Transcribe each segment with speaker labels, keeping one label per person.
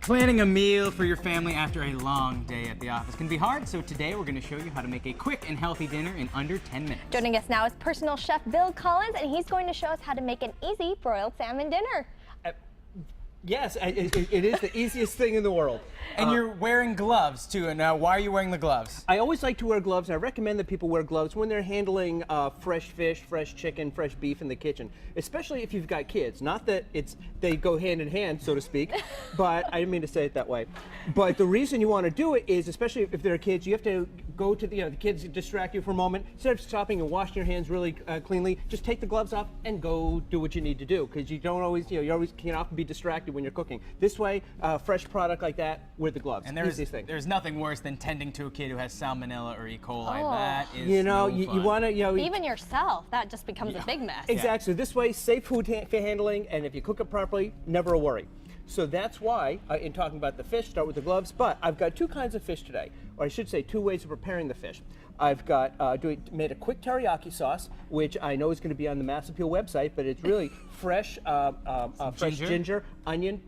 Speaker 1: Planning a meal for your family after a long day at the office can be hard, so today we're going to show you how to make a quick and healthy dinner in under 10 minutes.
Speaker 2: Joining us now is personal chef Bill Collins, and he's going to show us how to make an easy broiled salmon dinner.
Speaker 3: Yes, it is the easiest thing in the world.
Speaker 1: And you're wearing gloves too, and why are you wearing the gloves?
Speaker 3: I always like to wear gloves, and I recommend that people wear gloves when they're handling fresh fish, fresh chicken, fresh beef in the kitchen, especially if you've got kids. Not that they go hand in hand, so to speak, but I didn't mean to say it that way. But the reason you want to do it is, especially if they're kids, you have to go to the kids distract you for a moment. Instead of stopping and washing your hands really cleanly, just take the gloves off and go do what you need to do, because you don't always, you always can often be distracted when you're cooking. This way, fresh product like that, wear the gloves.
Speaker 1: And
Speaker 3: there's
Speaker 1: nothing worse than tending to a kid who has salmonella or E. coli.
Speaker 2: Oh.
Speaker 1: That is
Speaker 3: you
Speaker 1: no
Speaker 3: want to,
Speaker 2: Even yourself, that just becomes a big mess.
Speaker 3: Exactly. So this way, safe food handling, and if you cook it properly, never a worry. So that's why, in talking about the fish, start with the gloves. But I've got two kinds of fish today, or I should say, two ways of preparing the fish. I've got made a quick teriyaki sauce, which I know is going to be on the Mass Appeal website, but it's really fresh, fresh ginger, onion,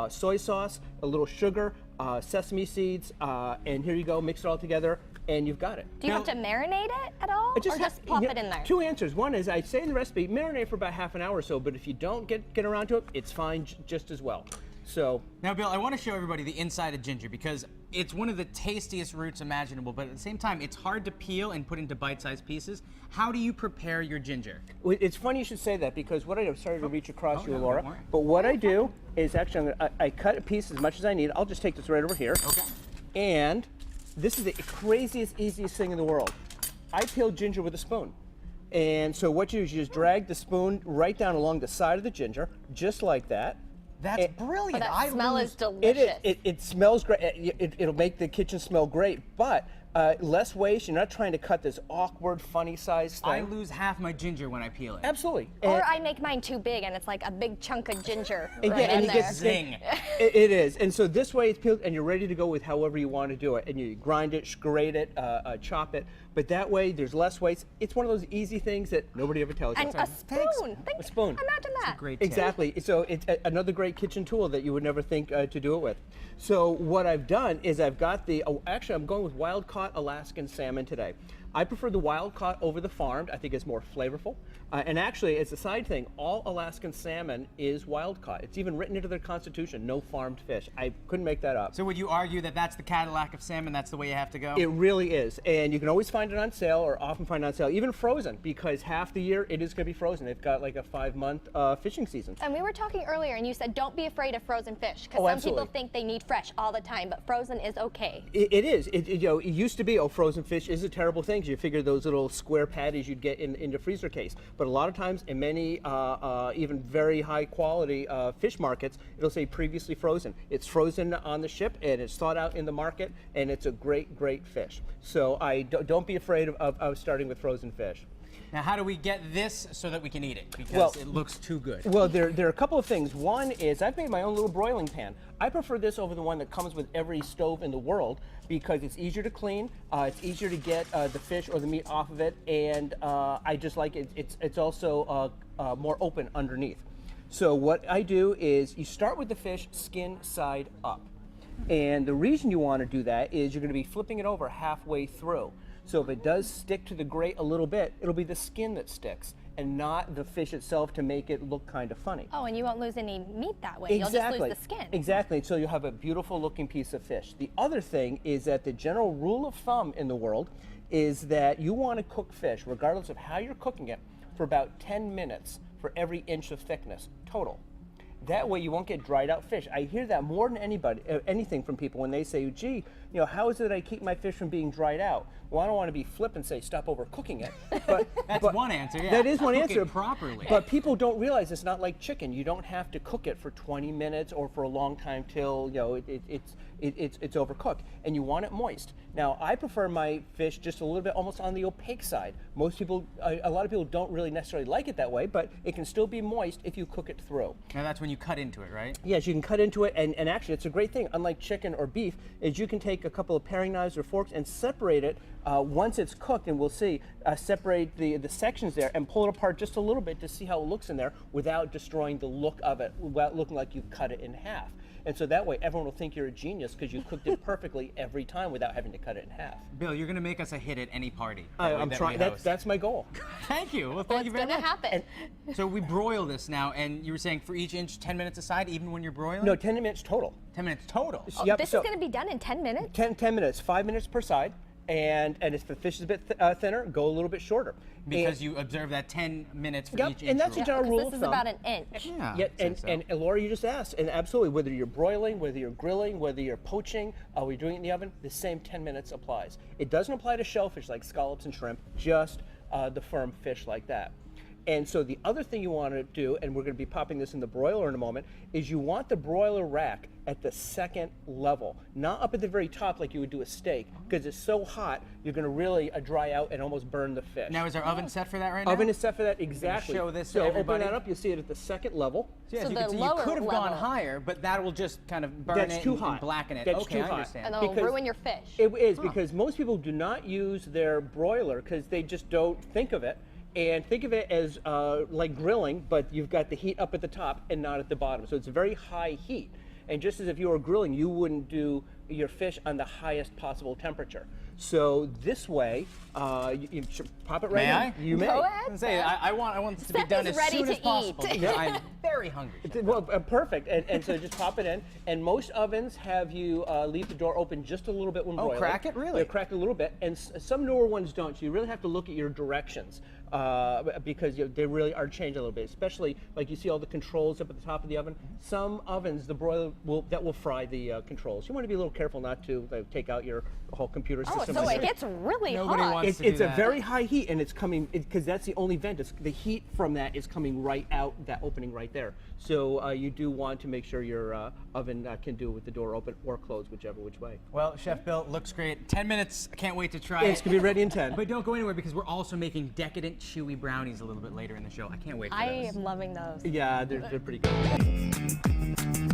Speaker 3: soy sauce, a little sugar, sesame seeds, and here you go. Mix it all together, and you've got it.
Speaker 2: Do you have to marinate it at all, or just plop it in there?
Speaker 3: Two answers. One is I say in the recipe, marinate for about half an hour or so, but if you don't get around to it, it's fine just as well. So
Speaker 1: now, Bill, I want to show everybody the inside of ginger because it's one of the tastiest roots imaginable, but at the same time, it's hard to peel and put into bite-sized pieces. How do you prepare your ginger?
Speaker 3: Well, it's funny you should say that because what I do, I'm sorry to reach across you, Laura, but what I do is actually I cut a piece as much as I need. I'll just take this right over here.
Speaker 1: Okay.
Speaker 3: And this is the craziest, easiest thing in the world. I peel ginger with a spoon. And so what you do is you just drag the spoon right down along the side of the ginger, just like that.
Speaker 1: That's brilliant.
Speaker 2: But that smell is delicious.
Speaker 3: It smells great. It'll make the kitchen smell great, but less waste. You're not trying to cut this awkward, funny size thing.
Speaker 1: I lose half my ginger when I peel it.
Speaker 3: Absolutely.
Speaker 2: Or I make mine too big, and it's like a big chunk of ginger right
Speaker 3: and
Speaker 2: in
Speaker 3: you
Speaker 2: there.
Speaker 3: get
Speaker 1: Zing.
Speaker 3: It is. And so this way it's peeled, and you're ready to go with however you want to do it. And you grind it, grate it, chop it. But that way, there's less waste. It's one of those easy things that nobody ever tells you.
Speaker 2: And a spoon.
Speaker 3: A spoon.
Speaker 2: Imagine that.
Speaker 1: That's a great tip.
Speaker 3: Exactly. So it's another great kitchen tool that you would never think to do it with. So what I've done is I've got actually I'm going with wild-caught Alaskan salmon today. I prefer the wild-caught over the farmed. I think it's more flavorful. And actually, as a side thing, all Alaskan salmon is wild-caught. It's even written into their constitution, no farmed fish. I couldn't make that up.
Speaker 1: So would you argue that that's the Cadillac of salmon, that's the way you have to go?
Speaker 3: It really is. And you can always find it on sale, or often find it on sale, even frozen, because half the year it is going to be frozen. They've got like a 5-month fishing season.
Speaker 2: And we were talking earlier, and you said don't be afraid of frozen fish, because some people think they need fresh all the time, but frozen is okay.
Speaker 3: It is. It used to be, frozen fish is a terrible thing, because you figure those little square patties you'd get in the freezer case. But a lot of times in many even very high quality fish markets, it'll say previously frozen. It's frozen on the ship and it's thawed out in the market, and it's a great, great fish. So don't be afraid of starting with frozen fish.
Speaker 1: Now, how do we get this so that we can eat it? Because it looks too good.
Speaker 3: Well, there are a couple of things. One is I've made my own little broiling pan. I prefer this over the one that comes with every stove in the world because it's easier to clean, it's easier to get the fish or the meat off of it, and I just like it. It's also more open underneath. So what I do is you start with the fish skin side up. And the reason you want to do that is you're going to be flipping it over halfway through. So if it does stick to the grate a little bit, it'll be the skin that sticks and not the fish itself to make it look kind of funny.
Speaker 2: Oh, and you won't lose any meat that way.
Speaker 3: Exactly.
Speaker 2: You'll just lose the skin.
Speaker 3: Exactly. So you'll have a beautiful looking piece of fish. The other thing is that the general rule of thumb in the world is that you want to cook fish, regardless of how you're cooking it, for about 10 minutes for every inch of thickness total. That way you won't get dried out fish. I hear that more than anything from people when they say, gee, how is it I keep my fish from being dried out? Well, I don't want to be flip and say stop overcooking it. But
Speaker 1: that's one answer, yeah.
Speaker 3: That is one answer.
Speaker 1: Cook it properly.
Speaker 3: But people don't realize it's not like chicken. You don't have to cook it for 20 minutes or for a long time till it's overcooked. And you want it moist. Now, I prefer my fish just a little bit almost on the opaque side. Most people, a lot of people don't really necessarily like it that way, but it can still be moist if you cook it through.
Speaker 1: Now that's when you cut into it, right?
Speaker 3: Yes, you can cut into it, and actually it's a great thing, unlike chicken or beef, is you can take a couple of paring knives or forks and separate it once it's cooked, and we'll see, separate the sections there and pull it apart just a little bit to see how it looks in there without destroying the look of it, without looking like you've cut it in half. And so that way everyone will think you're a genius because you cooked it perfectly every time without having to cut it in half.
Speaker 1: Bill, you're going to make us a hit at any party.
Speaker 3: I'm trying. That's my goal.
Speaker 1: Thank you. Well, thank you very much.
Speaker 2: It's gonna happen.
Speaker 1: So we broil this now, and you were saying for each inch, 10 minutes aside, even when you're broiling?
Speaker 3: No, 10 minutes total.
Speaker 1: 10 minutes total.
Speaker 3: Yep,
Speaker 2: This is going to be done in 10 minutes?
Speaker 3: 10 minutes, 5 minutes per side. And if the fish is a bit thinner, go a little bit shorter.
Speaker 1: Because you observe that 10 minutes for each inch.
Speaker 3: And that's a general rule of
Speaker 2: This
Speaker 3: thumb.
Speaker 2: is about an inch.
Speaker 1: Yeah,
Speaker 3: And Laura, you just asked, and absolutely, whether you're broiling, whether you're grilling, whether you're poaching, whether you're doing it in the oven, the same 10 minutes applies. It doesn't apply to shellfish like scallops and shrimp, just the firm fish like that. And so the other thing you want to do, and we're going to be popping this in the broiler in a moment, is you want the broiler rack at the second level, not up at the very top like you would do a steak, because it's so hot, you're going to really dry out and almost burn the fish.
Speaker 1: Now, is our oven set for that right now?
Speaker 3: Oven is set for that, exactly.
Speaker 1: Show this
Speaker 3: so
Speaker 1: to everybody.
Speaker 3: open that up, you'll see it at the second level.
Speaker 1: So, as
Speaker 2: So
Speaker 1: you
Speaker 2: the
Speaker 1: can see, you
Speaker 2: lower
Speaker 1: could have gone
Speaker 2: level.
Speaker 1: higher, but that will just kind of burn
Speaker 3: That's
Speaker 1: it
Speaker 3: too
Speaker 1: and
Speaker 3: hot.
Speaker 1: blacken it.
Speaker 3: That's
Speaker 1: Okay,
Speaker 3: too
Speaker 1: I
Speaker 3: hot.
Speaker 1: understand.
Speaker 2: And it'll
Speaker 3: Because
Speaker 2: ruin your fish.
Speaker 3: It is, because most people do not use their broiler because they just don't think of it. And think of it as like grilling, but you've got the heat up at the top and not at the bottom. So it's a very high heat. And just as if you were grilling, you wouldn't do your fish on the highest possible temperature. So this way, you should pop it right
Speaker 1: May
Speaker 3: in.
Speaker 1: I?
Speaker 3: You may.
Speaker 2: Go ahead.
Speaker 1: Say, I want this to be
Speaker 2: Seth
Speaker 1: done
Speaker 2: is
Speaker 1: as
Speaker 2: ready
Speaker 1: soon
Speaker 2: to
Speaker 1: as possible.
Speaker 2: eat.
Speaker 1: because I'm very hungry.
Speaker 3: Well, perfect. And so just pop it in. And most ovens have you leave the door open just a little bit when broiling.
Speaker 1: crack it? Really?
Speaker 3: They crack it a little bit. And some newer ones don't. So you really have to look at your directions because they really are changed a little bit. Especially like you see all the controls up at the top of the oven. Some ovens, the broiler will fry the controls. You want to be a little careful not to take out your whole computer
Speaker 2: Oh,
Speaker 3: system.
Speaker 2: so it gets really
Speaker 1: Nobody
Speaker 2: hot.
Speaker 1: wants-
Speaker 3: It's
Speaker 1: do
Speaker 3: a
Speaker 1: that.
Speaker 3: very high heat, and it's coming because that's the only vent. The heat from that is coming right out that opening right there. So you do want to make sure your oven can do it with the door open or closed, which way.
Speaker 1: Well, Chef Bill, looks great. 10 minutes. I can't wait to try
Speaker 3: It's
Speaker 1: it.
Speaker 3: gonna be ready in 10.
Speaker 1: But don't go anywhere because we're also making decadent, chewy brownies a little bit later in the show. I can't wait for
Speaker 2: I
Speaker 1: those.
Speaker 2: am loving those.
Speaker 3: Yeah, they're pretty good.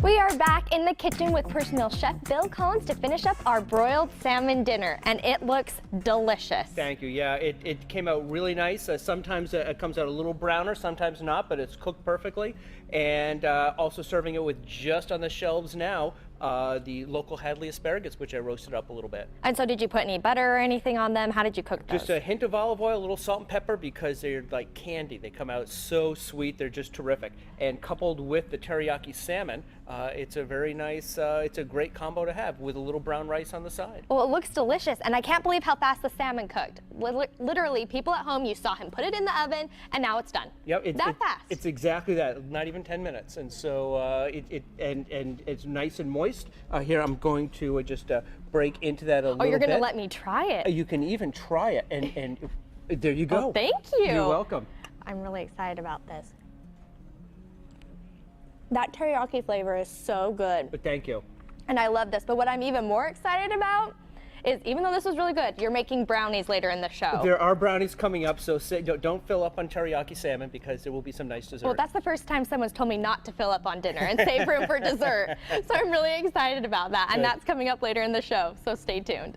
Speaker 2: We are back in the kitchen with personal chef Bill Collins to finish up our broiled salmon dinner, and it looks delicious.
Speaker 3: Thank you. Yeah, it came out really nice. Sometimes it comes out a little browner, sometimes not, but it's cooked perfectly. And also serving it with just on the shelves now, the local Hadley asparagus, which I roasted up a little bit.
Speaker 2: And so did you put any butter or anything on them? How did you cook those?
Speaker 3: Just a hint of olive oil, a little salt and pepper, because they're like candy. They come out so sweet, they're just terrific. And coupled with the teriyaki salmon, it's a very nice, it's a great combo to have with a little brown rice on the side.
Speaker 2: Well, it looks delicious, and I can't believe how fast the salmon cooked. Literally, people at home, you saw him put it in the oven, and now it's done.
Speaker 3: Yep,
Speaker 2: that fast.
Speaker 3: It's exactly that. Not even 10 minutes, and so and it's nice and moist. Here, I'm going to just break into that a little bit.
Speaker 2: Oh, you're going to let me try it?
Speaker 3: You can even try it, and there you go.
Speaker 2: Oh, thank you.
Speaker 3: You're welcome.
Speaker 2: I'm really excited about this. That teriyaki flavor is so good,
Speaker 3: But thank you.
Speaker 2: and I love this. But what I'm even more excited about is, even though this was really good, you're making brownies later in the show.
Speaker 3: There are brownies coming up, so don't fill up on teriyaki salmon because there will be some nice dessert.
Speaker 2: Well, that's the first time someone's told me not to fill up on dinner and save room for dessert. So I'm really excited about that, and
Speaker 3: Good.
Speaker 2: that's coming up later in the show, so stay tuned.